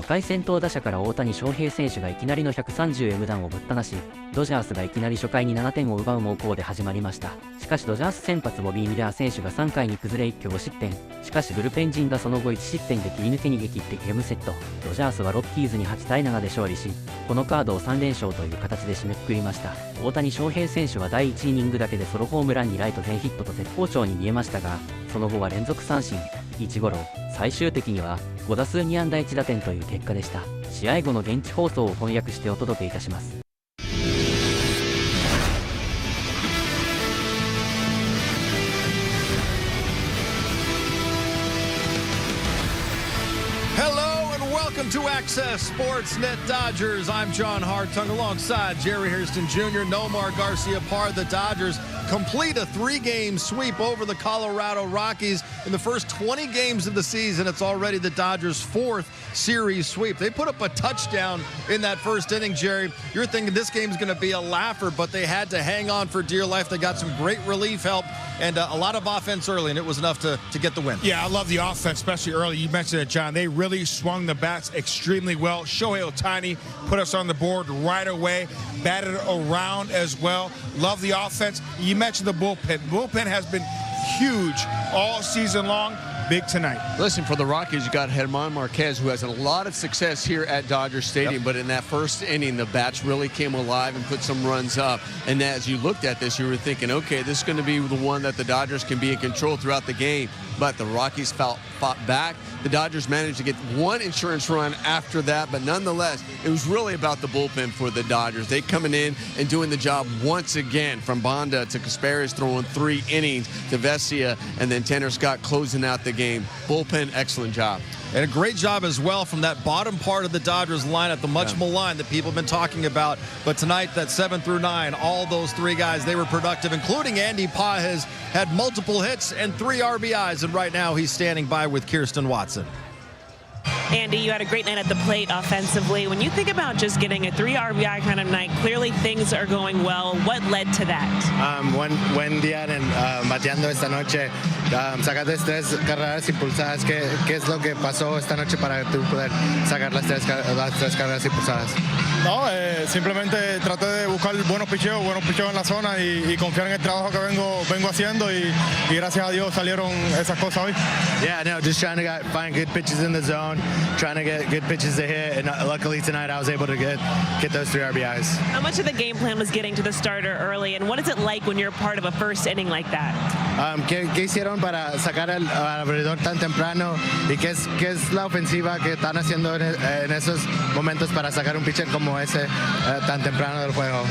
回先頭打者から大谷翔平選手がいきなりの 130M 弾をぶったなし、ドジャースがいきなり初回に7点を奪う猛攻で始まりました。しかしドジャース先発ボビー・ミラー選手が3回に崩れ一挙5失点。しかしブルペン陣がその後1失点で切り抜け逃げ切ってゲームセット。ドジャースはロッキーズに8対7で勝利し、このカードを3連勝という形で締めくくりました。大谷翔平選手は第1イニングだけでソロホームランにライト全ヒットと絶好調に見えましたが、その後は連続三振、1ゴロ、最終的には5打数2安打1打点という結果でした。試合後の現地放送を翻訳してお届けいたします。Welcome to Access Sportsnet Dodgers. I'm John Hartung alongside Jerry Hairston Jr., Nomar Garciaparra. The Dodgers complete a 3-game sweep over the Colorado Rockies in the first 20 games of the season. It's already the Dodgers' 4th series sweep. They put up a touchdown in that first inning, Jerry. You're thinking this game's going to be a laugher, but they had to hang on for dear life. They got some great relief help and a lot of offense early, and it was enough to get the win. Yeah, I love the offense, especially early. You mentioned it, John. They really swung the bats extremely well. Shohei Ohtani put us on the board right away, batted around as well. Love the offense. You mentioned the bullpen. Bullpen has been huge all season long. Big tonight. Listen, for the Rockies, you got German Marquez, who has a lot of success here at Dodger Stadium, but in that first inning, the bats really came alive and put some runs up. And as you looked at this, you were thinking, okay, this is going to be the one that the Dodgers can be in control throughout the game. But the Rockies fought back. The Dodgers managed to get one insurance run after that, but nonetheless, it was really about the bullpen for the Dodgers. They coming in and doing the job once again, from Bonda to Casparius throwing 3 innings, to Vesia, and then Tanner Scott closing out the game. Bullpen, excellent job. And a great job as well from that bottom part of the Dodgers lineup, the much maligned that people have been talking about. But tonight, that 7 through 9, all those 3 guys, they were productive, including Andy Pages, had multiple hits and 3 RBIs. And right now, he's standing by with Kirsten Watson. Andy, you had a great night at the plate offensively. When you think about just getting a 3 RBI kind of night, clearly things are going well. What led to that? Buen día bateando esta noche. Sacaste 3 carreras impulsadas. ¿Qué es lo que pasó esta noche para tú poder sacar las 3 carreras impulsadas? No, simplemente traté de buscar buenos picheos en la zona y confiar en el trabajo que vengo haciendo y gracias a Dios salieron esas cosas hoy. Yeah, no, just trying to find good pitches in the zone, trying to get good pitches to hit, and luckily tonight I was able to get those 3 RBIs. How much of the game plan was getting to the starter early, and what is it like when you're part of a first inning like that? ¿Qué hicieron para sacar al abridor tan temprano y qué es la ofensiva que están haciendo en esos momentos para sacar un pitcher como ese tan temprano del juego?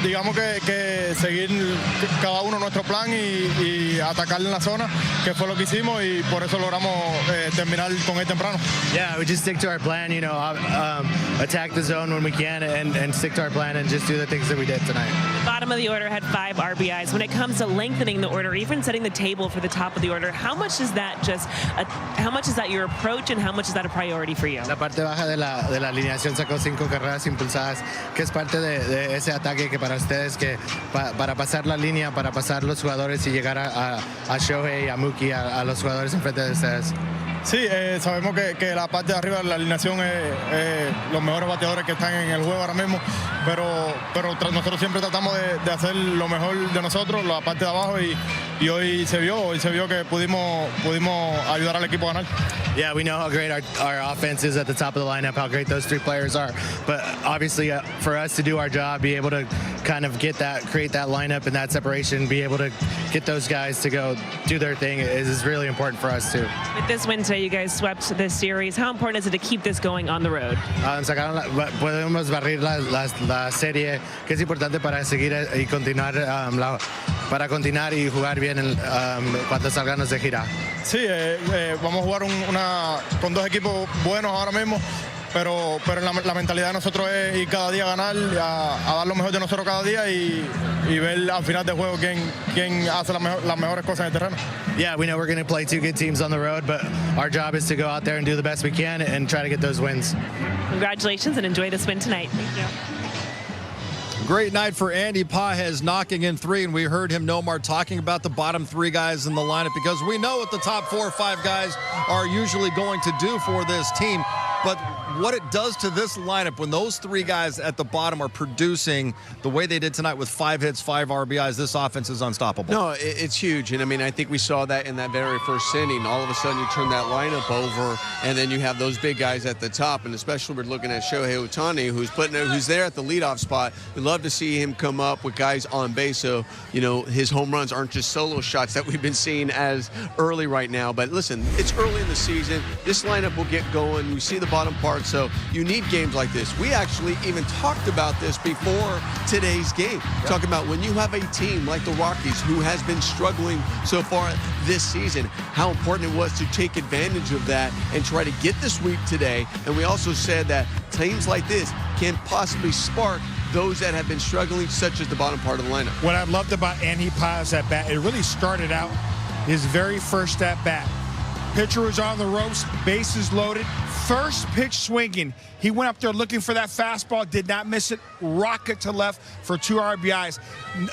Digamos que seguir cada uno nuestro plan y atacar en la zona, que fue lo que hicimos y por eso logramos terminar con él temprano. Yeah, we just stick to our plan, you know, attack the zone when we can and stick to our plan and just do the things that we did tonight. The bottom of the order had 5 RBIs. When it comes to lengthening the order, even setting the table for the top of the order, how much is that your approach and how much is that a priority for you? La parte baja de la alineación sacó 5 carreras impulsadas, que es parte de ese ataque que para ustedes, que para pasar la línea, para pasar los jugadores y llegar a Shohei, a Mookie, a los jugadores enfrente de ustedes. Sí, sabemos que la parte de arriba de la alineación es los mejores bateadores que están en el juego ahora mismo, pero nosotros siempre tratamos de hacer lo mejor de nosotros, la parte de abajo, y hoy se vio que pudimos ayudar al equipo a ganar. Yeah, we know how great our offense is at the top of the lineup, how great those 3 players are, but obviously for us to do our job, be able to kind of create that lineup and that separation, be able to get those guys to go do their thing is really important for us too. With this win today, you guys swept this series. How important is it to keep this going on the road? Podemos barrir la serie, que es importante para seguir y continuar, para continuar y jugar bien cuando salgamos de gira. Sí, vamos a jugar con 2 equipos buenos ahora mismo. Pero la mentalidad de nosotros es ir cada día a ganar, a dar lo mejor de nosotros cada día y ver al final del juego quién hace las mejores cosas en el terreno. Yeah, we know we're going to play 2 good teams on the road, but our job is to go out there and do the best we can and try to get those wins. Congratulations and enjoy this win tonight. Thank you. Great night for Andy Pages, knocking in 3, and we heard him, Nomar, talking about the bottom 3 guys in the lineup because we know what the top 4 or 5 guys are usually going to do for this team. but what it does to this lineup when those three guys at the bottom are producing the way they did tonight with 5 hits, 5 RBIs, this offense is unstoppable. No, it's huge. And I mean, I think we saw that in that very first inning. All of a sudden you turn that lineup over and then you have those big guys at the top. And especially we're looking at Shohei Ohtani, who's there at the leadoff spot. We love to see him come up with guys on base. So, you know, his home runs aren't just solo shots that we've been seeing as early right now. But listen, it's early in the season. This lineup will get going. We see the bottom part. So you need games like this. We actually even talked about this before today's game. Talking about when you have a team like the Rockies who has been struggling so far this season, how important it was to take advantage of that and try to get the sweep today. And we also said that teams like this can possibly spark those that have been struggling, such as the bottom part of the lineup. What I loved about Andy Paz at bat, it really started out his very first at bat. Pitcher was on the ropes, bases loaded, first pitch swinging. He went up there looking for that fastball, did not miss it, rocket to left for 2 RBIs.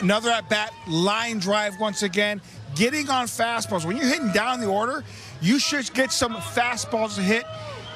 Another at bat, line drive once again, getting on fastballs. When you're hitting down the order, you should get some fastballs to hit.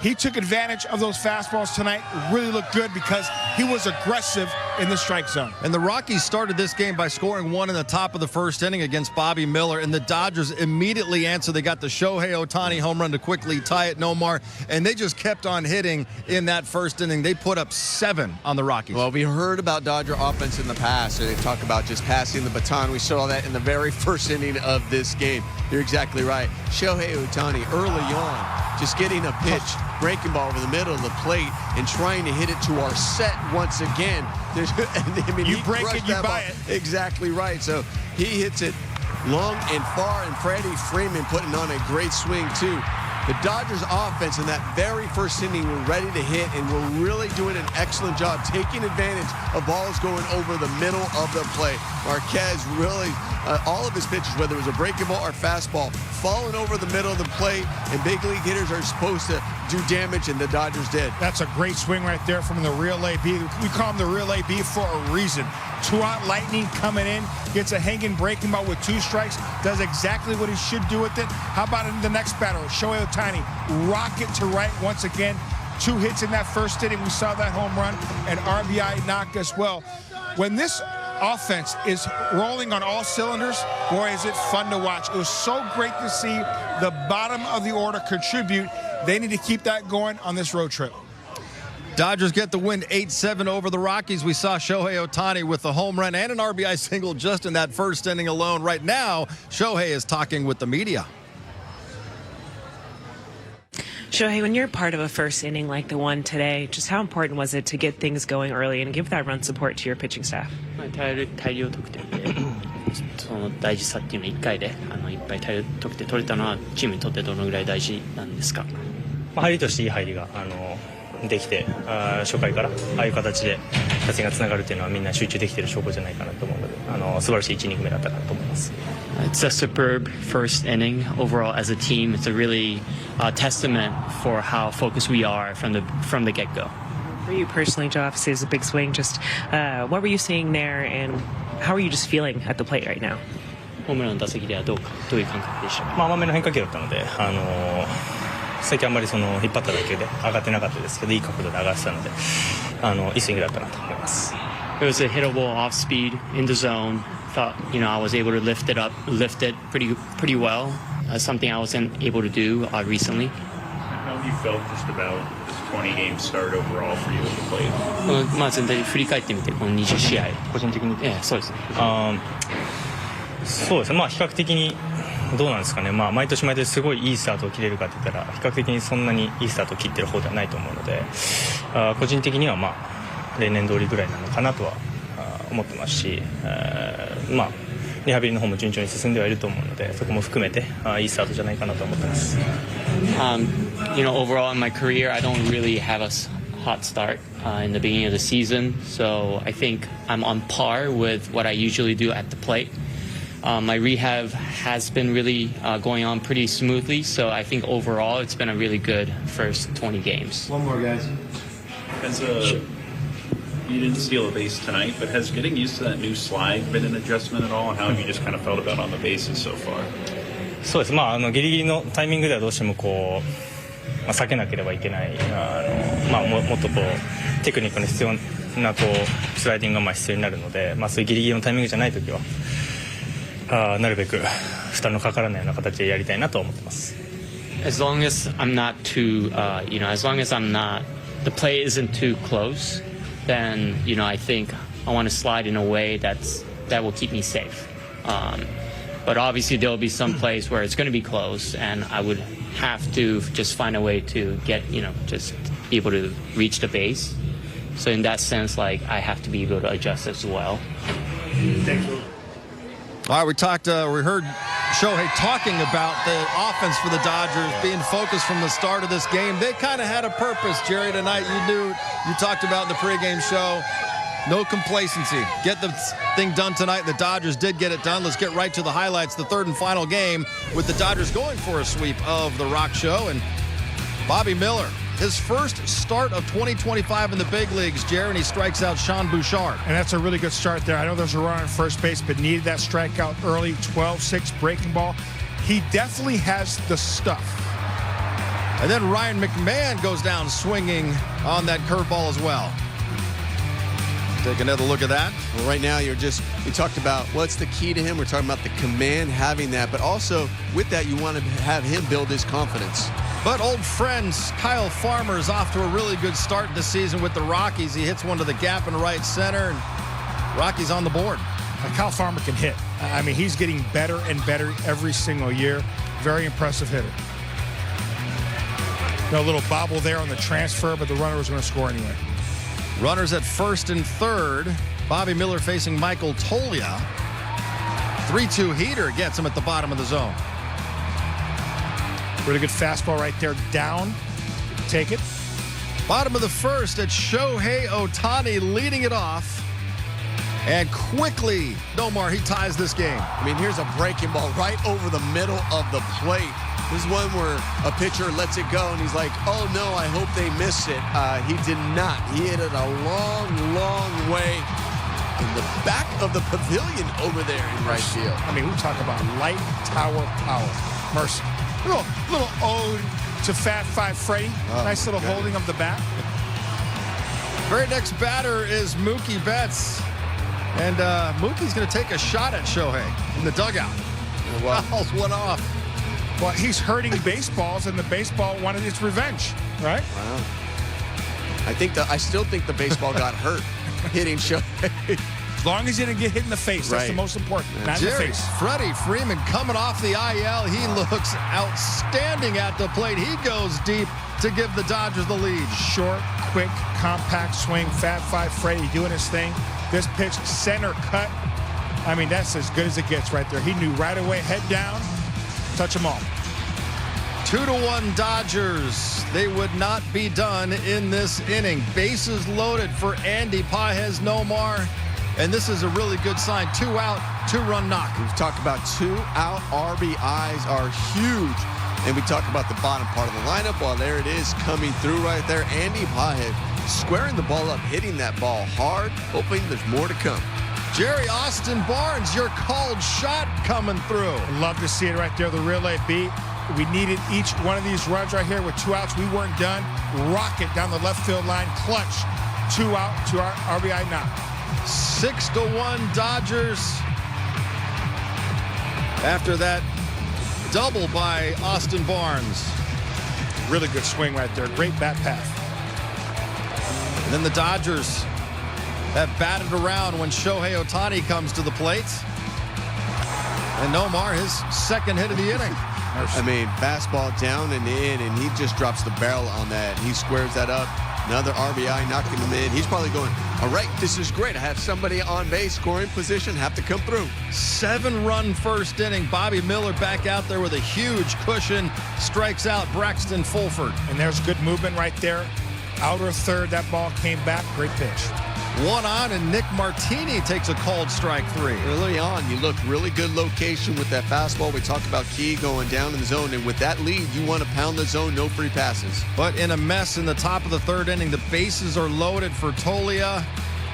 He took advantage of those fastballs tonight, really looked good because he was aggressive in the strike zone. And the Rockies started this game by scoring 1 in the top of the first inning against Bobby Miller, and the Dodgers immediately answered. They got the Shohei Ohtani home run to quickly tie it, Nomar, and they just kept on hitting in that first inning. They put up 7 on the Rockies. Well, we heard about Dodger offense in the past, and they talk about just passing the baton. We saw that in the very first inning of this game. You're exactly right. Shohei Ohtani early on, just getting a pitch, breaking ball over the middle of the plate and trying to hit it to our set once again. I mean, you break it, you buy it. Exactly right. So he hits it long and far, and Freddie Freeman putting on a great swing too. The Dodgers offense in that very first inning were ready to hit and were really doing an excellent job taking advantage of balls going over the middle of the plate. Marquez really, all of his pitches, whether it was a breaking ball or fastball, falling over the middle of the plate, and big league hitters are supposed to do damage, and the Dodgers did. That's a great swing right there from the real AB. We call him the real AB for a reason. 2-out lightning coming in, gets a hanging breaking ball with 2 strikes, does exactly what he should do with it. How about in the next batter, Shohei Ohtani, rocket to right once again. 2 hits in that first inning. We saw that home run and RBI knock as well. When this offense is rolling on all cylinders, boy, is it fun to watch. It was so great to see the bottom of the order contribute. They need to keep that going on this road trip. Dodgers get the win 8-7 over the Rockies. We saw Shohei Ohtani with a home run and an RBI single just in that first inning alone. Right now, Shohei is talking with the media. Shohei, when you're part of a first inning like the one today, just how important was it to get things going early and give that run support to your pitching staff? 大量得点でその大事さっていうのを1回でいっぱい大量得点取れたのはチームにとってどのぐらい大事なんですか？入りとしていい入りができて初回からああいう形で打線がつながるというのはみんな集中できている証拠じゃないかなと思うので素晴らしい1イニング目だったかなと思います。It's a superb first inning overall as a team. It's a really testament for how focused we are from the get-go. For you personally, Joe, obviously is a big swing. Just what were you seeing there, and how are you just feeling at the plate right now? ホームランの打席ではどういう感覚でしたか？甘めの変化球だったので最近あんまり引っ張った打球で上がってなかったですけどいい角度で上がってたのでいいスイングだったなと思います。It was a hittable off speed in the zone. Thought I was able to lift it pretty well. Something I wasn't able to do recently. How have you felt just about this 20-game start overall for you at the plate? まあ全体振り返ってみてこの20試合個人的にそうですね。そうですね。まあ比較的にどうなんですかね。まあ毎年すごいいいスタートを切れるかって言ったら比較的にそんなにいいスタートを切ってる方ではないと思うので、個人的にはまあ例年通りぐらいなのかなとは思ってますし、まあリハビリの方も順調に進んではいると思うので、そこも含めていいスタートじゃないかなと思ってます。Overall in my career, I don't really have a hot start in the beginning of the season, so I think I'm on par with what I usually do at the plate. My rehab has been really going on pretty smoothly, so I think overall it's been a really good first 20 games. One more, guys. You didn't steal a base tonight, but has getting used to that new slide been an adjustment at all, and how have you just kind of felt about on the bases so far? そうです。まあギリギリのタイミングではどうしても避けなければいけない、もっとこうテクニックの必要なこうスライディングが必要になるので、そういうギリギリのタイミングじゃないときはなるべく負担のかからないような形でやりたいなと思ってます。As long as I'm not too, as long as the play isn't too close, then I think I want to slide in a way that will keep me safe. But obviously there will be some plays where it's going to be close, and I would have to just find a way to get, just be able to reach the base. So in that sense, like, I have to be able to adjust as well. Thank you. All right, we heard Shohei talking about the offense for the Dodgers being focused from the start of this game. They kind of had a purpose, Jerry, tonight. You talked about in the pregame show. No complacency. Get the thing done tonight. The Dodgers did get it done. Let's get right to the highlights. The third and final game with the Dodgers going for a sweep of the Rock Show. And Bobby Miller, his first start of 2025 in the big leagues, Jerry, and he strikes out Sean Bouchard. And that's a really good start there. I know there's a run on first base, but needed that strikeout early, 12-6 breaking ball. He definitely has the stuff. And then Ryan McMahon goes down swinging on that curveball as well. Take another look at that. Well, right now, you talked about what's the key to him. We're talking about the command, having that, but also with that, you want to have him build his confidence. But old friends, Kyle Farmer is off to a really good start this season with the Rockies. He hits one to the gap in right center, and Rockies on the board. Kyle Farmer can hit. I mean, he's getting better and better every single year. Very impressive hitter. A little bobble there on the transfer, but the runner was going to score anyway. Runners at first and third. Bobby Miller facing Michael Toglia. 3-2 heater gets him at the bottom of the zone. Really good fastball right there, down. Take it. Bottom of the first, it's Shohei Ohtani leading it off. And quickly, Nomar, he ties this game. I mean, here's a breaking ball right over the middle of the plate. This is one where a pitcher lets it go, and he's like, oh, no, I hope they miss it. He did not. He hit it a long, long way in the back of the pavilion over there in right field. I mean, we talk about light tower power. Mercy. Little ode to Fat Five Freddy. Nice little holding of the bat. Very next batter is Mookie Betts. And Mookie's going to take a shot at Shohei in the dugout. Fouls one off. Well, he's hurting baseballs, and the baseball wanted its revenge, right? Wow. I still think the baseball got hurt hitting Shohei. As long as he didn't get hit in the face, that's the most important. Not in the face. Freddie Freeman coming off the IL. He looks outstanding at the plate. He goes deep to give the Dodgers the lead. Short, quick, compact swing. Fat Five Freddie doing his thing. This pitch, center cut. I mean, that's as good as it gets right there. He knew right away, head down, touch them all. 2-1 Dodgers. They would not be done in this inning. Bases loaded for Andy Pages Nomar. And this is a really good sign. 2 out, 2-run knock. We've talked about 2 out RBIs are huge. And we talk about the bottom part of the lineup. Well, there it is coming through right there. Andy Pages squaring the ball up, hitting that ball hard, hoping there's more to come. Jerry Austin Barnes, your called shot coming through. Love to see it right there, the relay beat. We needed each one of these runs right here with 2 outs. We weren't done. Rocket down the left field line, clutch. 2 out to our RBI knock. 6-1 Dodgers. After that double by Austin Barnes. Really good swing right there. Great bat path. And then the Dodgers have batted around when Shohei Ohtani comes to the plate. And Nomar, his second hit of the inning. I mean, fastball down and in, and he just drops the barrel on that. He squares that up. Another RBI knocking him in. He's probably going, all right, this is great. I have somebody on base, scoring position, have to come through. 7-run first inning. Bobby Miller back out there with a huge cushion. Strikes out Braxton Fulford. And there's good movement right there. Outer third, that ball came back. Great pitch. 1 on, and Nick Martini takes a called strike 3. Early on, you look really good location with that fastball. We talked about Key going down in the zone, and with that lead, you want to pound the zone, no free passes. But in a mess in the top of the third inning, the bases are loaded for Toglia.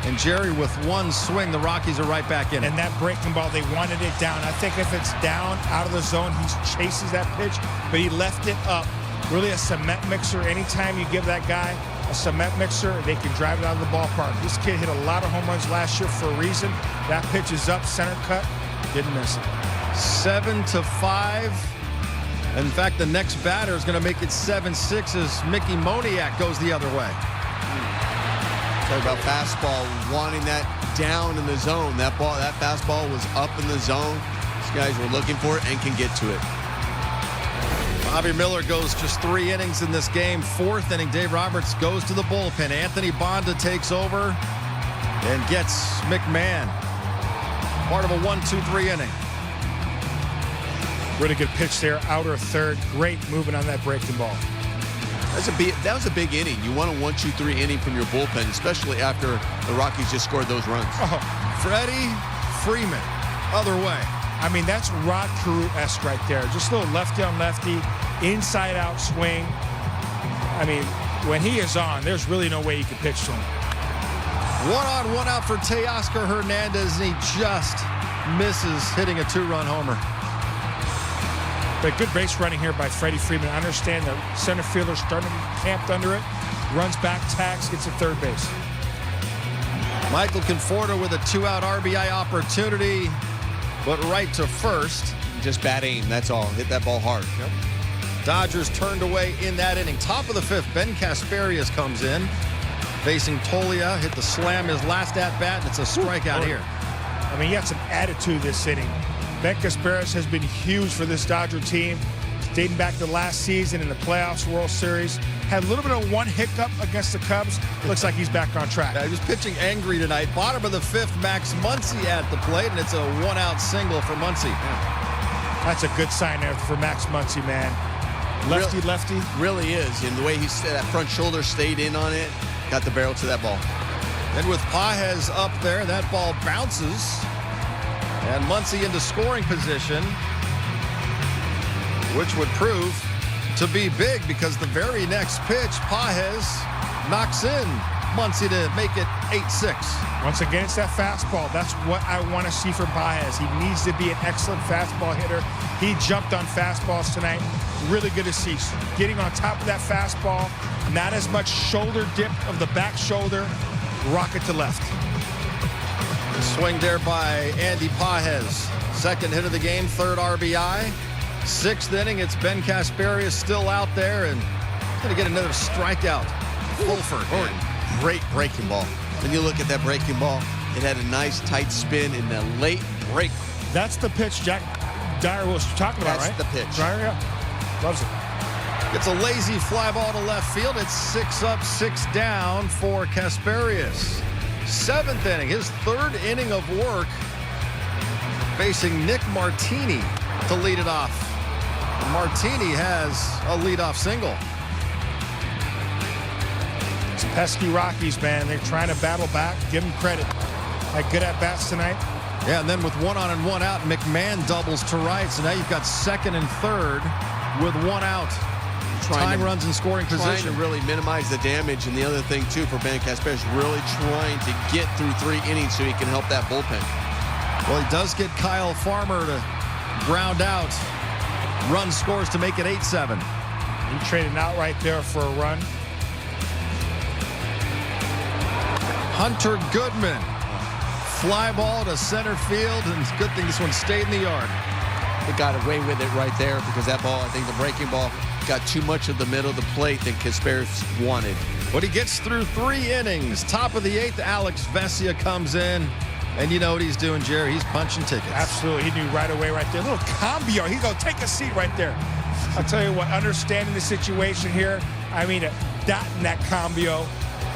And Jerry, with 1 swing, the Rockies are right back in it. And that breaking ball, they wanted it down. I think if it's down, out of the zone, he chases that pitch, but he left it up really a cement mixer. Anytime you give that guy a cement mixer, they can drive it out of the ballpark. This kid hit a lot of home runs last year for a reason. That pitch is up, center cut, didn't miss it. 7-5. In fact, the next batter is going to make it 7-6 as Mickey Moniak goes the other way. Talk about fastball, wanting that down in the zone. That fastball was up in the zone. These guys were looking for it and can get to it. Bobby Miller goes just 3 innings in this game. 4th inning, Dave Roberts goes to the bullpen. Anthony Bonda takes over and gets McMahon. Part of a 1-2-3 inning. Really good pitch there, outer third. Great movement on that breaking ball. That was a big inning. You want a 1-2-3 inning from your bullpen, especially after the Rockies just scored those runs. Oh, Freddie Freeman, other way. I mean, that's Rod Carew-esque right there. Just a little lefty on lefty, inside-out swing. I mean, when he is on, there's really no way you can pitch to him. 1 on, 1 out for Teoscar Hernandez, and he just misses hitting a 2-run homer. But good base running here by Freddie Freeman. I understand the center fielder starting to be camped under it. Runs back, tags, gets to third base. Michael Conforto with a 2-out RBI opportunity, but right to first. Just bad aim, that's all. Hit that ball hard. Yep. Dodgers turned away in that inning. Top of the 5th, Ben Casparius comes in. Facing Tolia, hit the slam his last at-bat, and it's a strikeout here. I mean, he had some attitude this inning. Ben Casparius has been huge for this Dodger team, dating back to last season in the playoffs, World Series. Had a little bit of one hiccup against the Cubs. Looks like he's back on track. Yeah, he was pitching angry tonight. Bottom of the 5th, Max Muncy at the plate, and it's a 1-out single for Muncy. That's a good sign there for Max Muncy, man. Lefty. Really is. And the way that front shoulder stayed in on it, got the barrel to that ball. And with Pages up there, that ball bounces. And Muncy into scoring position, which would prove to be big because the very next pitch, Pages knocks in Muncy to make it 8-6. Once again, it's that fastball. That's what I want to see from Pages. He needs to be an excellent fastball hitter. He jumped on fastballs tonight. Really good to see. Getting on top of that fastball, not as much shoulder dip of the back shoulder, rocket to left. Swing there by Andy Pages. 2nd hit of the game, 3rd RBI. 6th inning, it's Ben Casparius still out there and going to get another strikeout. Fulford. Great breaking ball. When you look at that breaking ball, it had a nice tight spin in the late break. That's the pitch Jack Dyer was talking about, right? That's the pitch. Dyer, yeah. Loves it. Gets a lazy fly ball to left field. It's 6 up, 6 down for Casparius. 7th inning, his 3rd inning of work, facing Nick Martini to lead it off. Martini has a leadoff single. It's pesky Rockies, man. They're trying to battle back. Give them credit. Had good at-bats tonight. Yeah, and then with 1 on and 1 out, McMahon doubles to right. So now you've got 2nd and 3rd with 1 out. Tying runs in scoring position. Trying to really minimize the damage. And the other thing, too, for Ben Casparius, really trying to get through 3 innings so he can help that bullpen. Well, he does get Kyle Farmer to ground out. Run scores to make it 8-7. He traded out right there for a run. Hunter Goodman. Fly ball to center field, and it's a good thing this one stayed in the yard. They got away with it right there because that ball, I think the breaking ball, got too much of the middle of the plate than Casparius wanted. But he gets through 3 innings. Top of the 8th, Alex Vesia comes in. And you know what he's doing, Jerry? He's punching tickets. Absolutely. He knew right away right there. A little combio. He's going to take a seat right there. I'll tell you what, understanding the situation here, I mean, dotting that combio,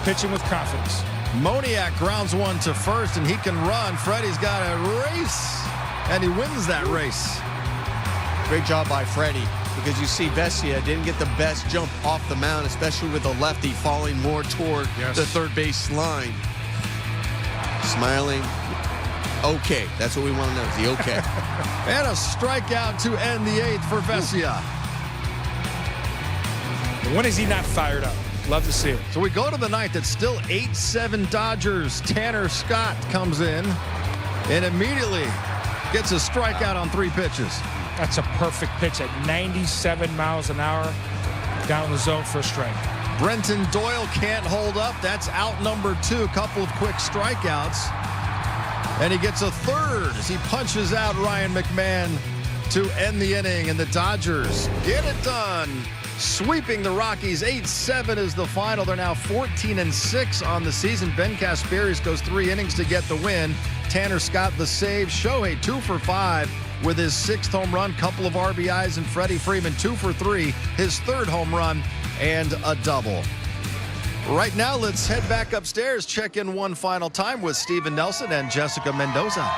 pitching with confidence. Moniak grounds 1 to first, and he can run. Freddie's got a race, and he wins that race. Great job by Freddie, because you see Vesia didn't get the best jump off the mound, especially with the lefty falling more toward the third base line. Smiling. Okay, that's what we want to know. Is he okay? And a strikeout to end the 8th for Vesia. When is he not fired up? Love to see it. So we go to the 9th. It's still 8-7 Dodgers. Tanner Scott comes in and immediately gets a strikeout on 3 pitches. That's a perfect pitch at 97 miles an hour. down in the zone for a strike. Brenton Doyle can't hold up. That's out number 2. A couple of quick strikeouts. And he gets a third as he punches out Ryan McMahon to end the inning. And the Dodgers get it done. Sweeping the Rockies. 8-7 is the final. They're now 14-6 on the season. Ben Casparius goes 3 innings to get the win. Tanner Scott the save. Shohei 2 for 5 with his 6th home run. Couple of RBIs. And Freddie Freeman 2 for 3. His 3rd home run and a double. Right now, let's head back upstairs, check in one final time with Steven Nelson and Jessica Mendoza.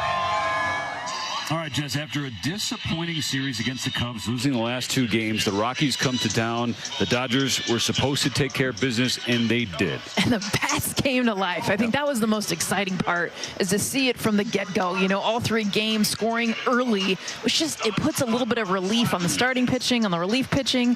All right, Jess, after a disappointing series against the Cubs, losing the last 2 games, the Rockies come to town. The Dodgers were supposed to take care of business, and they did. And the bats came to life. I think that was the most exciting part, is to see it from the get-go. You know, all 3 games scoring early, which just, it puts a little bit of relief on the starting pitching, on the relief pitching.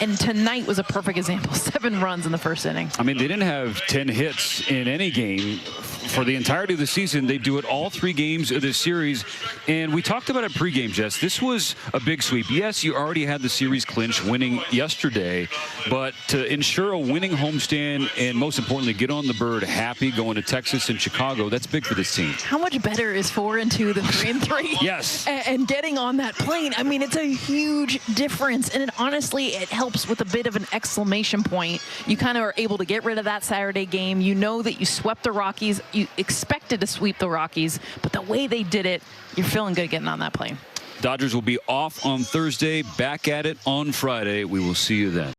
And tonight was a perfect example. 7 runs in the first inning. I mean, they didn't have 10 hits in any game for the entirety of the season. They do it all 3 games of this series. And we talked about it pregame, Jess. This was a big sweep. Yes, you already had the series clinched, winning yesterday, but to ensure a winning homestand and most importantly, get on the bird happy going to Texas and Chicago, that's big for this team. How much better is 4-2 than 3-3? Yes. And getting on that plane, I mean, it's a huge difference. And it honestly, it helps with a bit of an exclamation point. You kind of are able to get rid of that Saturday game. You know that you swept the Rockies. You expected to sweep the Rockies, but the way they did it, you're feeling good getting on that plane. Dodgers will be off on Thursday, back at it on Friday. We will see you then.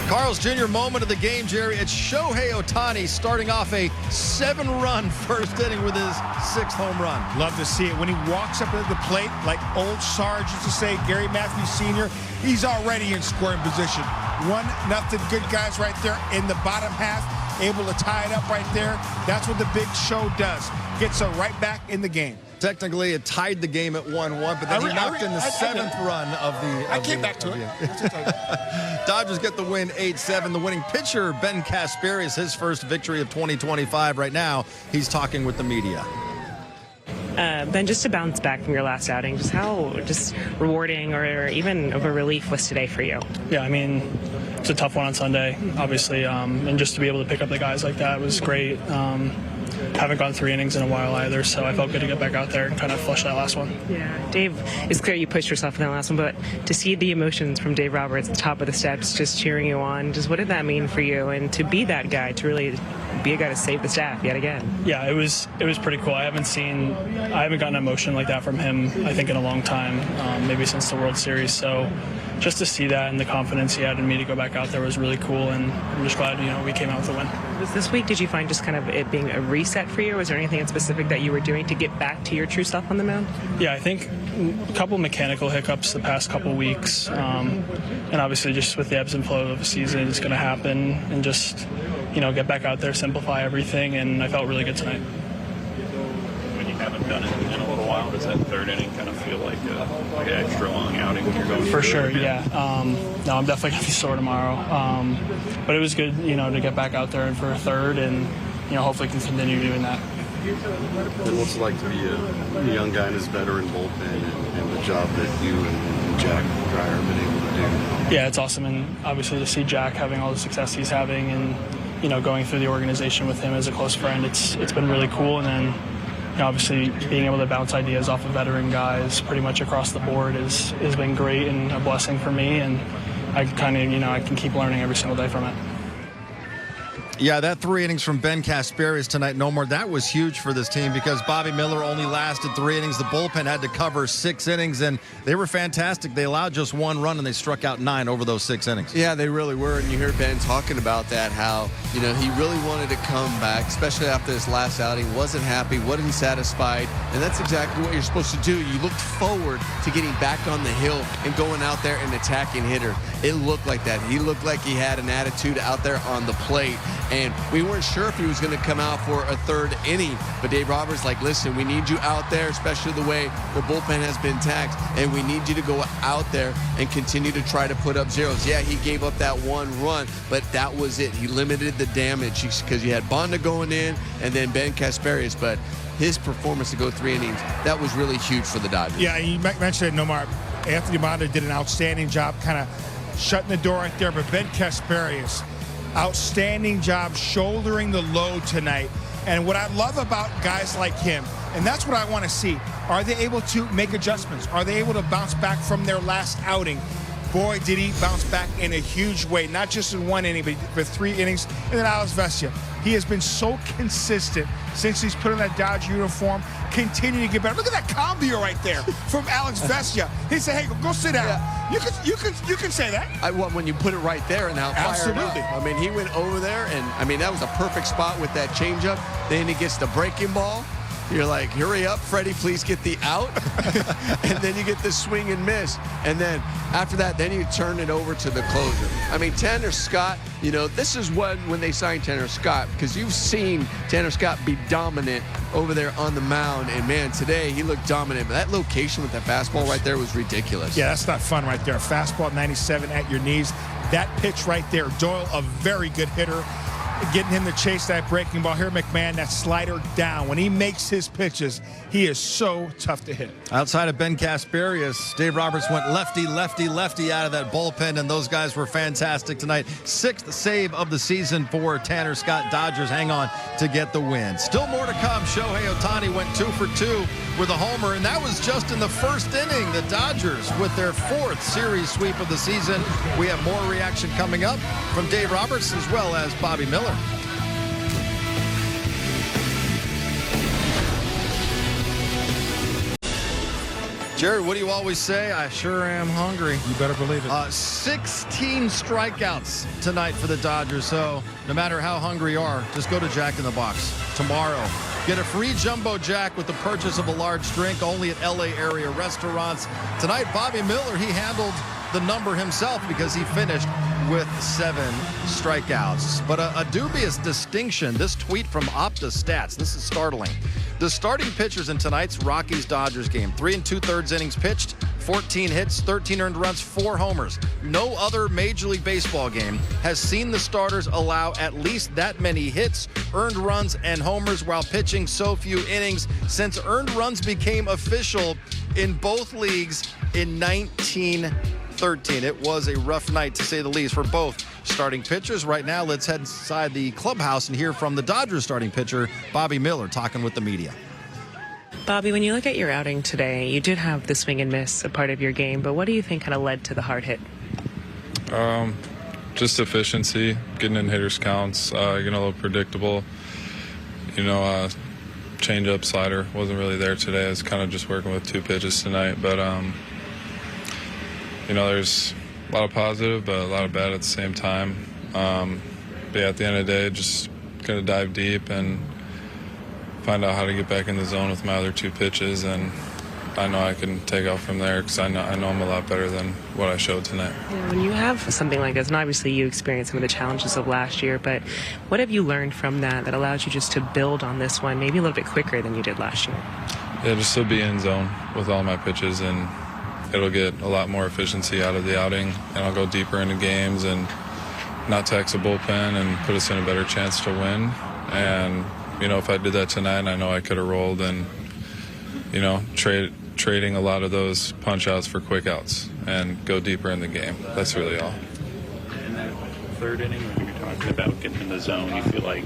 Carl's Jr. moment of the game, Jerry. It's Shohei Ohtani starting off a 7-run first inning with his 6th home run. Love to see it. When he walks up at the plate, like old Sarge used to say, Gary Matthews Sr., he's already in scoring position. 1-0, good guys right there in the bottom half, able to tie it up right there. That's what the big show does. Gets her right back in the game. Technically, it tied the game at 1-1, but then he knocked in the 7th run of the... I came back to it. Dodgers get the win 8-7. The winning pitcher, Ben Casparius, his first victory of 2025 right now. He's talking with the media. Ben, just to bounce back from your last outing, just how rewarding or even of a relief was today for you? Yeah, I mean, it's a tough one on Sunday, obviously, and just to be able to pick up the guys like that was great. Haven't gone 3 innings in a while either, so I felt good to get back out there and kind of flush that last one. Yeah, Dave, it's clear you pushed yourself in that last one, but to see the emotions from Dave Roberts at the top of the steps, just cheering you on, just what did that mean for you? And to be that guy, to really be a guy to save the staff yet again. Yeah, it was pretty cool. I haven't gotten emotion like that from him, I think, in a long time, maybe since the World Series. So just to see that and the confidence he had in me to go back out there was really cool, and I'm just glad, we came out with a win. This week, did you find just kind of it being a reset for you? Was there anything in specific that you were doing to get back to your true self on the mound? Yeah, I think a couple mechanical hiccups the past couple weeks, and obviously just with the ebbs and flow of the season, it's going to happen, and just, get back out there, simplify everything, and I felt really good tonight. When you haven't done it in a little while, does that 3rd inning kind of feel like an extra long outing when you're going for sure? Yeah. No, I'm definitely going to be sore tomorrow. But it was good, to get back out there and for a 3rd, and hopefully can continue doing that. And what's it like to be a young guy in his veteran bullpen and the job that you and Jack Dreyer have been able to do? Yeah, it's awesome, and obviously to see Jack having all the success he's having, and going through the organization with him as a close friend, it's been really cool. And then obviously being able to bounce ideas off of veteran guys pretty much across the board has been great and a blessing for me, and I kind of I can keep learning every single day from it. Yeah, that 3 innings from Ben Casparius tonight, no more. That was huge for this team because Bobby Miller only lasted 3 innings. The bullpen had to cover 6 innings, and they were fantastic. They allowed just 1 run, and they struck out 9 over those 6 innings. Yeah, they really were, and you heard Ben talking about that, how, he really wanted to come back, especially after this last outing, wasn't happy, wasn't satisfied, and that's exactly what you're supposed to do. You looked forward to getting back on the hill and going out there and attacking hitter. It looked like that. He looked like he had an attitude out there on the plate. And we weren't sure if he was going to come out for a 3rd inning. But Dave Roberts listen, we need you out there, especially the way the bullpen has been taxed. And we need you to go out there and continue to try to put up zeros. Yeah, he gave up that 1 run, but that was it. He limited the damage because you had Bonda going in and then Ben Casparius. But his performance to go 3 innings, that was really huge for the Dodgers. Yeah, you mentioned it, Nomar. Anthony Bonda did an outstanding job kind of shutting the door right there. But Ben Casparius, outstanding job shouldering the load tonight. And what I love about guys like him, and that's what I want to see, are they able to make adjustments? Are they able to bounce back from their last outing? Boy, did he bounce back in a huge way, not just in one inning, but for 3 innings. And then Alex Vesia, he has been so consistent since he's put on that Dodger uniform, continuing to get better. Look at that cambio right there from Alex Vesia. He said, hey, go sit down. Yeah. You can say that. When you put it right there and how fired up. I mean, he went over there, and I mean, that was a perfect spot with that changeup. Then he gets the breaking ball. You're like, hurry up, Freddie, please get the out. And then you get the swing and miss. And then after that, then you turn it over to the closer. I mean, Tanner Scott, you know, this is when they signed Tanner Scott, because you've seen Tanner Scott be dominant over there on the mound. And, man, today he looked dominant. But that location with that fastball right there was ridiculous. Yeah, that's not fun right there. Fastball 97 at your knees. That pitch right there, Doyle, a very good hitter. Getting him to chase that breaking ball. Here, McMahon, that slider down. When he makes his pitches, he is so tough to hit. Outside of Ben Casparius, Dave Roberts went lefty, lefty, lefty out of that bullpen, and those guys were fantastic tonight. 6th save of the season for Tanner Scott. Dodgers hang on to get the win. Still more to come. Shohei Ohtani went 2 for 2 with a homer, and that was just in the first inning. The Dodgers with their 4th series sweep of the season. We have more reaction coming up from Dave Roberts as well as Bobby Miller. Jerry, what do you always say? I sure am hungry. You better believe it. 16 strikeouts tonight for the Dodgers. So no matter how hungry you are, just go to Jack in the Box tomorrow. Get a free Jumbo Jack with the purchase of a large drink only at LA area restaurants. Tonight, Bobby Miller, he handled the number himself because he finished with 7 strikeouts. But a dubious distinction, this tweet from Opta Stats, this is startling. The starting pitchers in tonight's Rockies-Dodgers game, 3 2/3 innings pitched, 14 hits, 13 earned runs, 4 homers. No other Major League Baseball game has seen the starters allow at least that many hits, earned runs, and homers while pitching so few innings since earned runs became official in both leagues in 1913. It was a rough night, to say the least, for both starting pitchers. Right now, let's head inside the clubhouse and hear from the Dodgers starting pitcher, Bobby Miller, talking with the media. Bobby, when you look at your outing today, you did have the swing and miss a part of your game, but what do you think kind of led to the hard hit? Just efficiency, getting in hitters' counts, getting a little predictable. You know, change-up, slider wasn't really there today. I was kind of just working with 2 pitches tonight, but you know, there's a lot of positive, but a lot of bad at the same time. But yeah, at the end of the day, just gonna dive deep and find out how to get back in the zone with my other 2 pitches, and I know I can take off from there because I know I'm a lot better than what I showed tonight. Yeah, when you have something like this, and obviously you experienced some of the challenges of last year, but what have you learned from that allows you just to build on this one maybe a little bit quicker than you did last year? Yeah, just to be in zone with all my pitches, and it'll get a lot more efficiency out of the outing, and I'll go deeper into games and not tax a bullpen and put us in a better chance to win. And, you know, if I did that tonight, I know I could have rolled and, you know, trading a lot of those punch outs for quick outs and go deeper in the game. That's really all. In that 3rd inning, when you're talking about getting in the zone, you feel like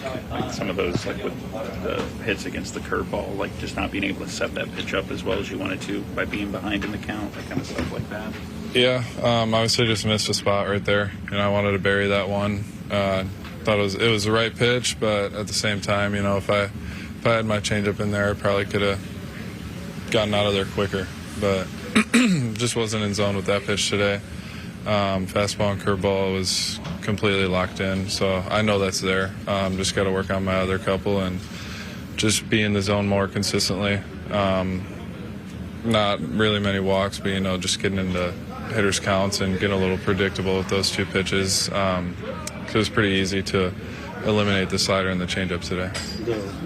some of those, like with the hits against the curveball, like just not being able to set that pitch up as well as you wanted to by being behind in the count, that kind of stuff like that? Yeah, obviously just missed a spot right there. You know, I wanted to bury that one. Thought it was the right pitch, but at the same time, you know, if I had my changeup in there, I probably could have gotten out of there quicker. But just wasn't in zone with that pitch today. Fastball and curveball was completely locked in, so I know that's there. Just got to work on my other couple and just be in the zone more consistently. Not really many walks, but, you know, just getting into hitters' counts and getting a little predictable with those 2 pitches. It was pretty easy to eliminate the slider and the changeup today.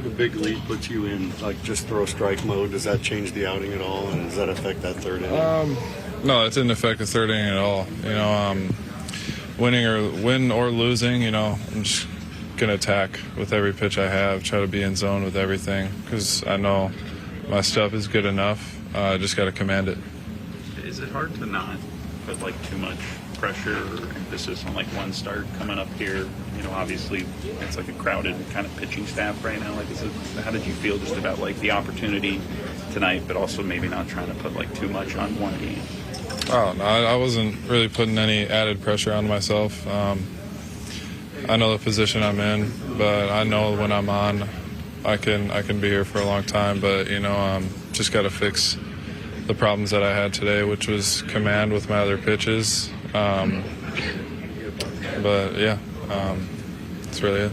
The big lead puts you in, like, just throw strike mode. Does that change the outing at all, and does that affect that 3rd inning? No, it didn't affect the 3rd inning at all. You know, win or losing, you know, I'm just going to attack with every pitch I have, try to be in zone with everything because I know my stuff is good enough. I just got to command it. Is it hard to not put, like, too much pressure or emphasis on like one start coming up here? You know, obviously it's like a crowded kind of pitching staff right now. Like, how did you feel just about like the opportunity tonight, but also maybe not trying to put like too much on one game? Oh, no, I wasn't really putting any added pressure on myself. I know the position I'm in, but I know when I'm on, I can be here for a long time. But you know, just got to fix the problems that I had today, which was command with my other pitches. But yeah, that's really it.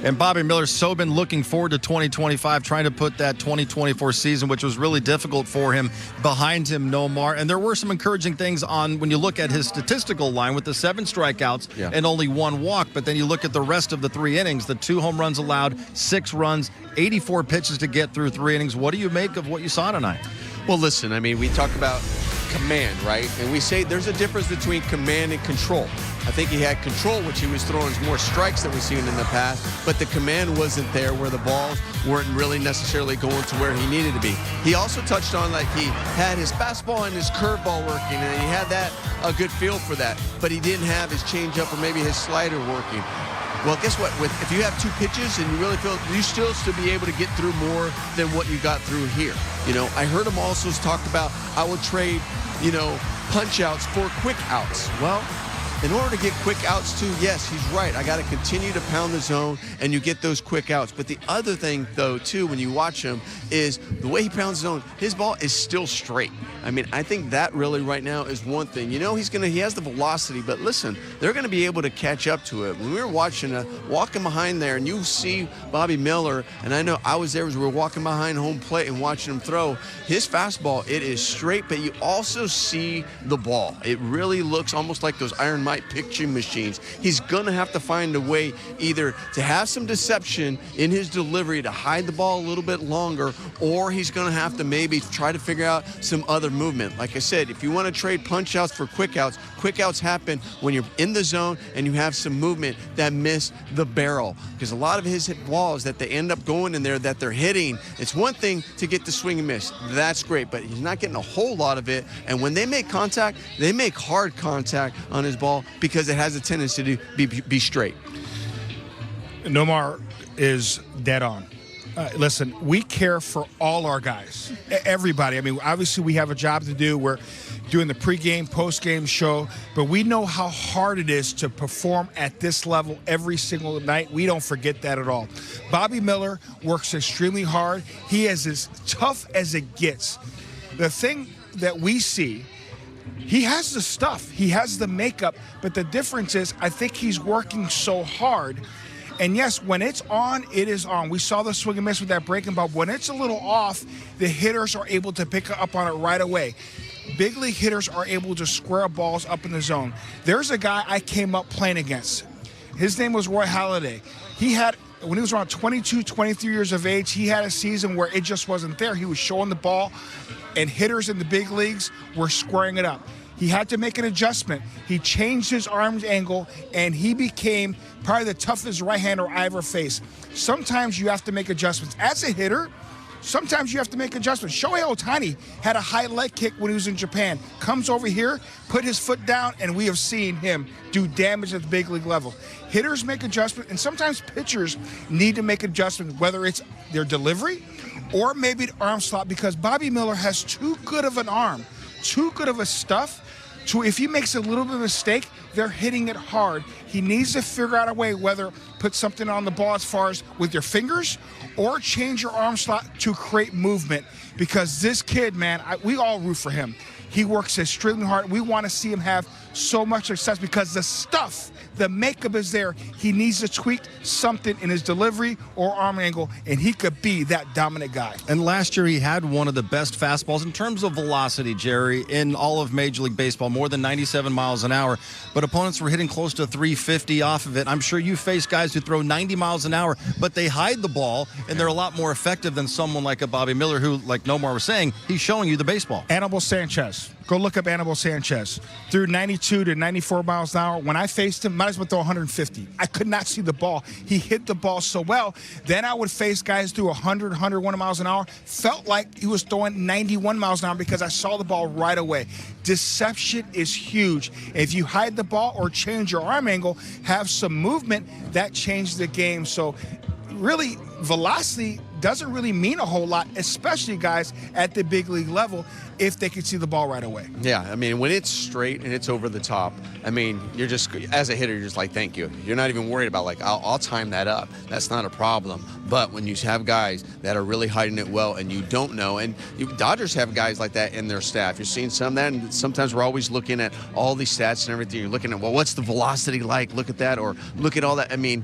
And Bobby Miller's so been looking forward to 2025, trying to put that 2024 season, which was really difficult for him, behind him, Nomar. And there were some encouraging things on when you look at his statistical line with the 7 strikeouts and only 1 walk. But then you look at the rest of the 3 innings, the 2 home runs allowed, 6 runs, 84 pitches to get through 3 innings. What do you make of what you saw tonight? Well, listen, I mean, we talk about command, right? And we say there's a difference between command and control. I think he had control, which he was throwing more strikes than we've seen in the past, but the command wasn't there where the balls weren't really necessarily going to where he needed to be. He also touched on like he had his fastball and his curveball working, and he had that a good feel for that, but he didn't have his changeup or maybe his slider working. Well, guess what? If you have 2 pitches and you really feel you still be able to get through more than what you got through here. You know, I heard him also talk about I would trade, you know, punch outs for quick outs. Well, in order to get quick outs too, yes, he's right. I got to continue to pound the zone and you get those quick outs. But the other thing though too, when you watch him, is the way he pounds the zone, his ball is still straight. I mean, I think that really right now is one thing. You know, he has the velocity, but listen, they're going to be able to catch up to it. When we were watching, walking behind there, and you see Bobby Miller, and I know I was there as we were walking behind home plate and watching him throw, his fastball, it is straight, but you also see the ball. It really looks almost like those Iron Mike pitching machines. He's going to have to find a way either to have some deception in his delivery to hide the ball a little bit longer, or he's going to have to maybe try to figure out some other movement. Like I said, if you want to trade punch outs for quick outs happen when you're in the zone and you have some movement that miss the barrel. Because a lot of his hit balls that they end up going in there that they're hitting, it's one thing to get the swing and miss. That's great, but he's not getting a whole lot of it. And when they make contact, they make hard contact on his ball because it has a tendency to be straight. Nomar is dead on. Listen, we care for all our guys, everybody. I mean, obviously we have a job to do. We're doing the pregame, postgame show, but we know how hard it is to perform at this level every single night. We don't forget that at all. Bobby Miller works extremely hard. He is as tough as it gets. The thing that we see, he has the stuff, he has the makeup, but the difference is I think he's working so hard. And yes, when it's on, it is on. We saw the swing and miss with that breaking ball. When it's a little off, the hitters are able to pick up on it right away. Big league hitters are able to square balls up in the zone. There's a guy I came up playing against. His name was Roy Halladay. When he was around 22, 23 years of age, he had a season where it just wasn't there. He was showing the ball, and hitters in the big leagues were squaring it up. He had to make an adjustment. He changed his arm angle, and he became probably the toughest right-hander I ever faced. Sometimes you have to make adjustments. As a hitter, sometimes you have to make adjustments. Shohei Ohtani had a high leg kick when he was in Japan. Comes over here, put his foot down, and we have seen him do damage at the big league level. Hitters make adjustments, and sometimes pitchers need to make adjustments, whether it's their delivery or maybe the arm slot, because Bobby Miller has too good of an arm, too good of a stuff, so if he makes a little bit of a mistake, they're hitting it hard. He needs to figure out a way, whether put something on the ball as far as with your fingers or change your arm slot to create movement, because this kid, man, we all root for him. He works extremely hard. We want to see him have so much success because the stuff, the makeup is there. He needs to tweak something in his delivery or arm angle, and he could be that dominant guy. And last year he had one of the best fastballs in terms of velocity, Jerry, in all of Major League Baseball, more than 97 miles an hour. But opponents were hitting close to 350 off of it. I'm sure you face guys who throw 90 miles an hour, but they hide the ball, and they're a lot more effective than someone like a Bobby Miller who, like Nomar was saying, he's showing you the baseball. Anibal Sanchez. Go look up Anibal Sanchez. Threw 92 to 94 miles an hour. When I faced him, might was about to throw 150. I could not see the ball. He hit the ball so well. Then I would face guys through 100, 101 miles an hour. Felt like he was throwing 91 miles an hour because I saw the ball right away. Deception is huge. If you hide the ball or change your arm angle, have some movement, that changes the game. So really, velocity doesn't really mean a whole lot, especially guys at the big league level, if they can see the ball right away. Yeah, I mean, when it's straight and it's over the top, I mean, you're just, as a hitter, you're just like, thank you. You're not even worried about, like, I'll time that up. That's not a problem. But when you have guys that are really hiding it well and you don't know, and Dodgers have guys like that in their staff. You're seeing some of that, and sometimes we're always looking at all these stats and everything. You're looking at, well, what's the velocity like? Look at that, or look at all that. I mean,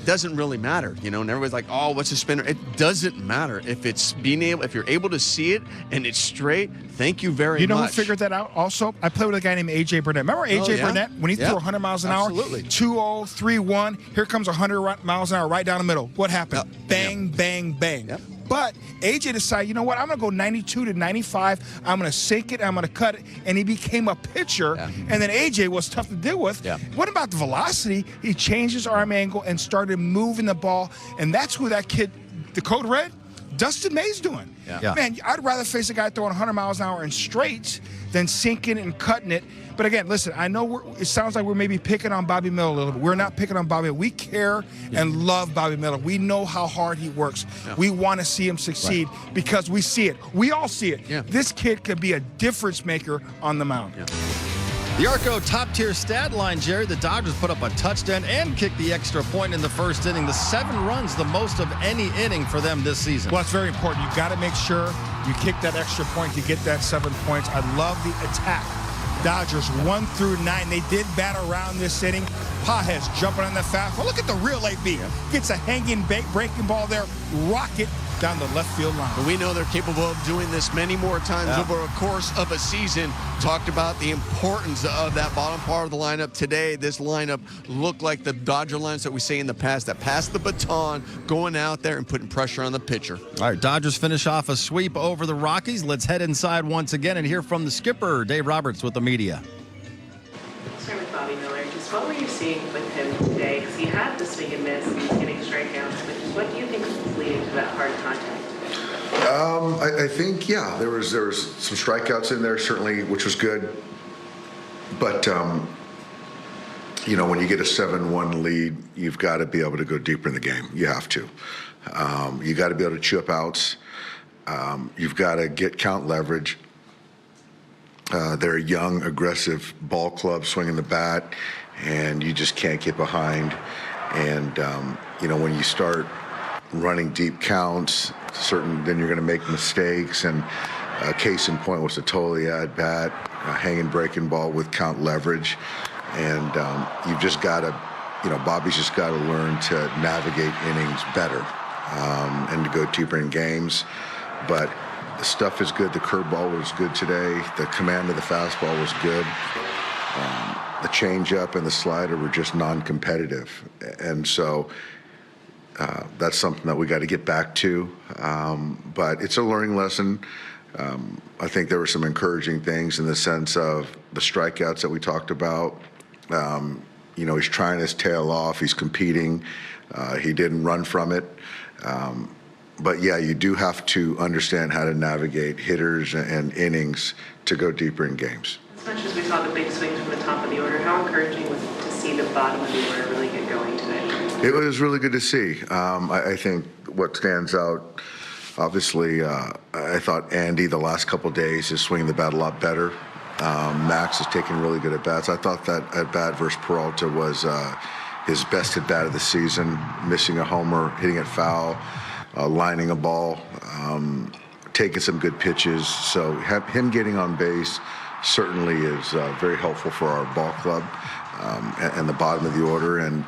doesn't really matter, you know, and everybody's like, oh, what's a spinner? It doesn't matter. If you're able to see it and it's straight, thank you very much. You know who figured that out also? I played with a guy named A.J. Burnett. Remember A.J. Burnett? When he threw 100 miles an hour? Absolutely. 2-0, 3-1. Here comes 100 miles an hour right down the middle. What happened? Bang, bang, bang. Yep. But A.J. decided, you know what? I'm going to go 92 to 95. I'm going to sink it. I'm going to cut it. And he became a pitcher. Yeah. And then A.J. was tough to deal with. Yeah. What about the velocity? He changed his arm angle and started moving the ball. And that's who that kid, the code red, Dustin May's doing. Yeah. Man, I'd rather face a guy throwing 100 miles an hour in straight than sinking and cutting it. But again, listen, I know it sounds like we're maybe picking on Bobby Miller a little bit. We're not picking on Bobby Miller. We care and love Bobby Miller. We know how hard he works. Yeah. We want to see him succeed because we see it. We all see it. Yeah. This kid could be a difference maker on the mound. Yeah. The Arco top-tier stat line, Jerry. The Dodgers put up a touchdown and kicked the extra point in the first inning. The 7 runs, the most of any inning for them this season. Well, it's very important. You got to make sure you kick that extra point to get that 7 points. I love the attack. Dodgers 1 through 9. They did bat around this inning. Pages jumping on the fastball. Look at the real AB. Gets a hanging breaking ball there. Rocket down the left field line. But we know they're capable of doing this many more times over a course of a season. Talked about the importance of that bottom part of the lineup. Today, this lineup looked like the Dodger lines that we say in the past that passed the baton, going out there and putting pressure on the pitcher. All right, Dodgers finish off a sweep over the Rockies. Let's head inside once again and hear from the skipper, Dave Roberts, with the media. Start with Bobby Miller. Just what were you seeing with him today? Because he had the swing and miss and he's getting strikeouts. But just what do you think is leading to that hard contact? I think, yeah, there was some strikeouts in there, certainly, which was good. But, you know, when you get a 7-1 lead, you've got to be able to go deeper in the game. You have to. You got to be able to chew up outs. You've got to get count leverage. They're a young, aggressive ball club swinging the bat, and you just can't get behind. And, you know, when you start running deep counts, then you're going to make mistakes. And case in point was a totally at bat, hanging breaking ball with count leverage. And you've just got to, you know, Bobby's just got to learn to navigate innings better and to go deeper in games. But the stuff is good. The curveball was good today. The command of the fastball was good. The changeup and the slider were just non-competitive. And so that's something that we got to get back to. But it's a learning lesson. I think there were some encouraging things in the sense of the strikeouts that we talked about. You know, he's trying his tail off. He's competing. He didn't run from it. But, yeah, you do have to understand how to navigate hitters and innings to go deeper in games. As much as we saw the big swings from the top of the order, how encouraging was it to see the bottom of the order really get going today? It was really good to see. I think what stands out, obviously, I thought Andy the last couple of days is swinging the bat a lot better. Max is taking really good at-bats. I thought that at-bat versus Peralta was his best at-bat of the season, missing a homer, hitting it foul. Lining a ball, taking some good pitches. So him getting on base certainly is very helpful for our ball club and the bottom of the order, and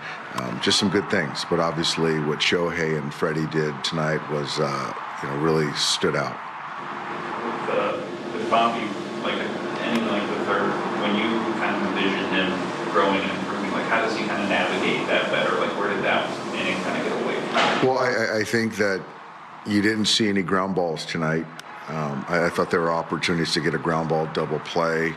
just some good things. But obviously what Shohei and Freddie did tonight was, you know, really stood out. With Bobby, like ending like the third, when you kind of envision him growing and improving, like how does he kind of navigate that better? Like where did that inning kind of get away from? Well, I think that you didn't see any ground balls tonight. I thought there were opportunities to get a ground ball double play,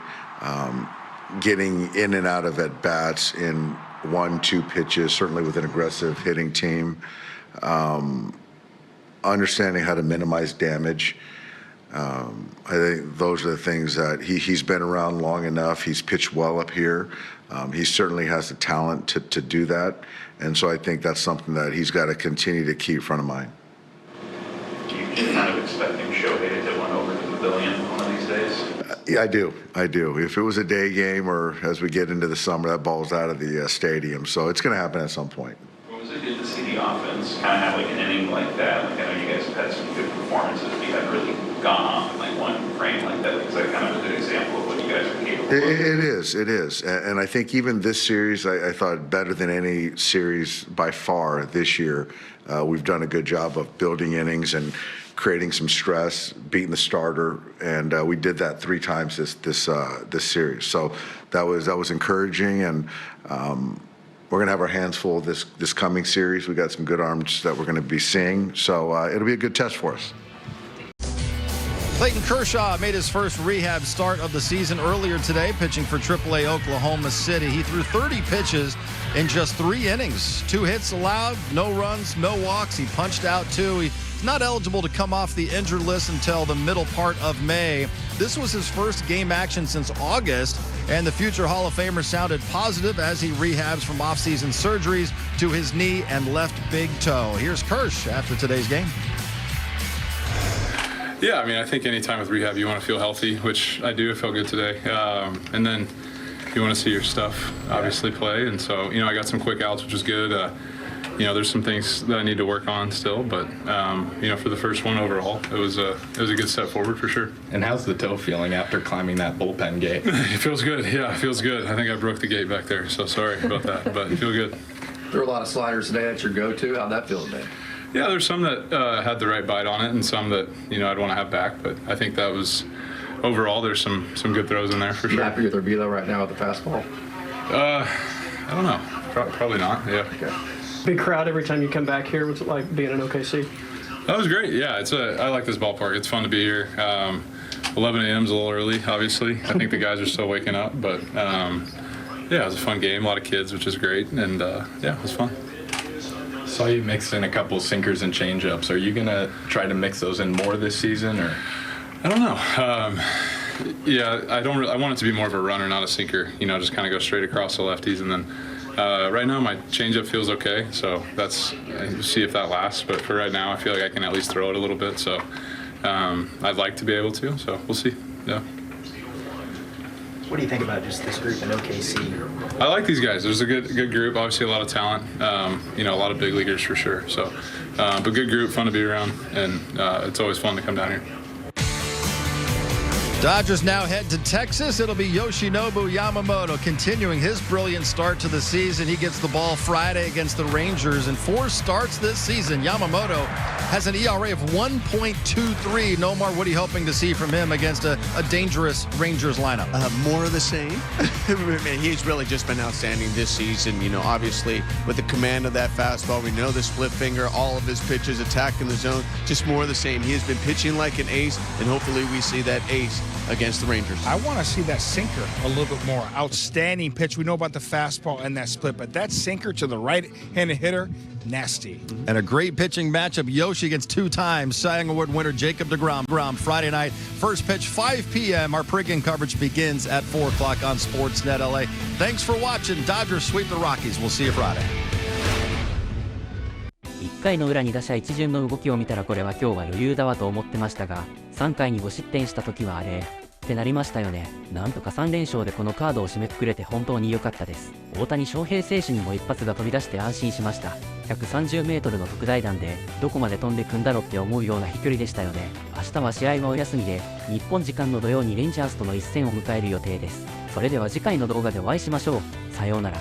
getting in and out of at-bats in 1-2 pitches, certainly with an aggressive hitting team. Understanding how to minimize damage. I think those are the things that he's been around long enough. He's pitched well up here. He certainly has the talent to do that. And so I think that's something that he's got to continue to keep front of mind. Do you kind of expecting Shohei to hit one over the pavilion one of these days? Yeah, I do. If it was a day game or as we get into the summer, that ball's out of the stadium. So it's going to happen at some point. What was it good to see the offense kind of have like an inning like that? Like, I know you guys have had some good performances, but you haven't really gone off in like one frame like that. Is that kind of a good example of what you guys are capable of? It is. And I think even this series, I thought better than any series by far this year. We've done a good job of building innings and creating some stress, beating the starter, and we did that 3 times this series. So that was encouraging, and we're going to have our hands full this coming series. We got some good arms that we're going to be seeing, so it'll be a good test for us. Clayton Kershaw made his first rehab start of the season earlier today, pitching for AAA Oklahoma City. He threw 30 pitches in just 3 innings. 2 hits allowed, no runs, no walks. He punched out 2. He's not eligible to come off the injured list until the middle part of May. This was his first game action since August, and the future Hall of Famer sounded positive as he rehabs from offseason surgeries to his knee and left big toe. Here's Kersh after today's game. Yeah, I mean, I think anytime with rehab, you want to feel healthy, which I do. I felt good today. And then you want to see your stuff, obviously, play. And so, I got some quick outs, which was good. There's some things that I need to work on still. But, for the first one overall, it was a good step forward for sure. And how's the toe feeling after climbing that bullpen gate? It feels good. Yeah, it feels good. I think I broke the gate back there, so sorry about that. But it feels good. There were a lot of sliders today. That's your go-to. How'd that feel today? Yeah, there's some that had the right bite on it and some that, I'd want to have back. But I think that was, overall, there's some good throws in there for sure. You happy with your velo right now with the fastball? I don't know. Probably not, yeah. Okay. Big crowd every time you come back here. What's it like being in OKC? That was great, yeah. I like this ballpark. It's fun to be here. 11 a.m. is a little early, obviously. I think the guys are still waking up. But, it was a fun game. A lot of kids, which is great. And, it was fun. Saw you mix in a couple sinkers and changeups. Are you gonna try to mix those in more this season, or? I don't know. I want it to be more of a runner, not a sinker. Just kind of go straight across the lefties, and then right now my changeup feels okay. So see if that lasts. But for right now, I feel like I can at least throw it a little bit. So I'd like to be able to. So we'll see. Yeah. What do you think about just this group in OKC? I like these guys. There's a good group. Obviously, a lot of talent. A lot of big leaguers for sure. So, but good group, fun to be around, and it's always fun to come down here. Dodgers now head to Texas. It'll be Yoshinobu Yamamoto continuing his brilliant start to the season. He gets the ball Friday against the Rangers. In 4 starts this season, Yamamoto has an ERA of 1.23. Nomar, what are you hoping to see from him against a dangerous Rangers lineup? More of the same. He's really just been outstanding this season. Obviously with the command of that fastball, we know the split finger, all of his pitches, attacking the zone, just more of the same. He has been pitching like an ace, and hopefully we see that ace against the Rangers. I want to see that sinker a little bit more. Outstanding pitch. We know about the fastball and that split, but that sinker to the right-handed hitter, nasty. And a great pitching matchup. Yoshi against 2-time Cy Young Award winner Jacob deGrom. Friday night, first pitch 5 p.m. Our pregame coverage begins at 4 o'clock on Sportsnet LA. Thanks for watching. Dodgers sweep the Rockies. We'll see you Friday. 1回の裏に打者一巡の動きを見たらこれは今日は余裕だわと思ってましたが、3回に5失点した時はあれってなりましたよね。なんとか3連勝でこのカードを締めくくれて本当に良かったです。大谷翔平選手にも一発が飛び出して安心しました。130メートルの特大弾でどこまで飛んでくんだろって思うような飛距離でしたよね。明日は試合はお休みで日本時間の土曜にレンジャースとの一戦を迎える予定です。それでは次回の動画でお会いしましょう。さようなら。